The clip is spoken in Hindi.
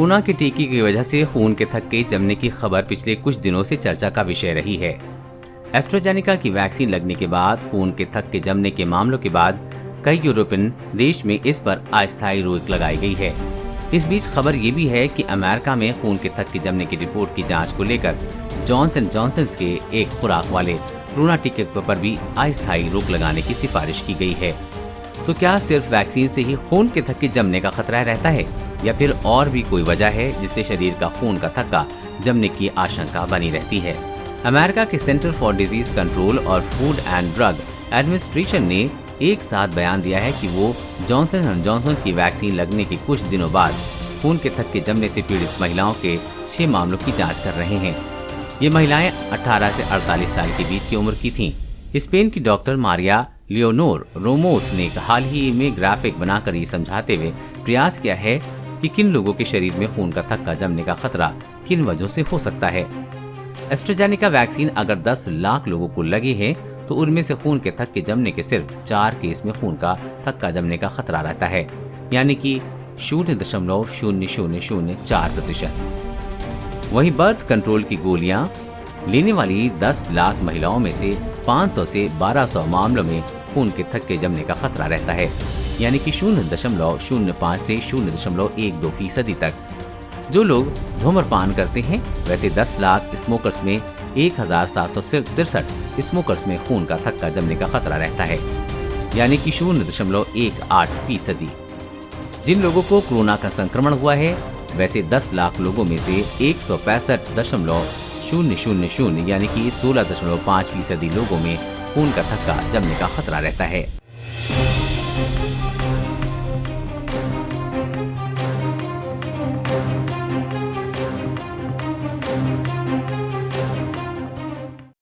कोरोना के टीके की वजह से खून के थक्के जमने की खबर पिछले कुछ दिनों से चर्चा का विषय रही है। एस्ट्राजेनेका की वैक्सीन लगने के बाद खून के थक्के जमने के मामलों के बाद कई यूरोपियन देश में इस पर अस्थायी रोक लगाई गई है। इस बीच खबर ये भी है कि अमेरिका में खून के थक्के जमने की रिपोर्ट की जांच को लेकर जॉनसन जॉनसन के एक खुराक वाले कोरोना टीके पर भी अस्थायी रोक लगाने की सिफारिश की गई है। तो क्या सिर्फ वैक्सीन से ही खून के थक्के जमने का खतरा रहता है या फिर और भी कोई वजह है जिससे शरीर का खून का थक्का जमने की आशंका बनी रहती है? अमेरिका के सेंटर फॉर डिजीज कंट्रोल और फूड एंड ड्रग एडमिनिस्ट्रेशन ने एक साथ बयान दिया है कि वो जॉनसन एंड जॉनसन की वैक्सीन लगने के कुछ दिनों बाद खून के थक्के जमने से पीड़ित महिलाओं के 6 मामलों की जांच कर रहे हैं। ये महिलाएं 18 से 48 साल के बीच की उम्र की थीं। स्पेन की डॉक्टर मारिया लियोनोर रोमोस ने हाल ही में ग्राफिक बनाकर ये समझाते हुए प्रयास किया है कि किन लोगों के शरीर में खून का थक्का जमने का खतरा किन वजहों से हो सकता है। एस्ट्राजेनेका वैक्सीन अगर 10 लाख लोगों को लगी है तो उनमें से खून के थक्के जमने के सिर्फ 4 केस में खून का थक्का जमने का खतरा रहता है, यानी कि 0.0004%। वहीं बर्थ कंट्रोल की गोलियां लेने वाली 10 लाख महिलाओं में से 500 से 1200 मामलों में खून के थक्के जमने का खतरा रहता है, यानी कि 0.05 से 0.12% तक। जो लोग धूम्रपान करते हैं वैसे 10 लाख स्मोकर्स में 1763 स्मोकर्स में खून का थक्का जमने का खतरा रहता है, यानी कि 0.18%। जिन लोगों को कोरोना का संक्रमण हुआ है वैसे 10 लाख लोगों में से 165.000 यानी कि 16.5% लोगों में खून का थक्का जमने का खतरा रहता है।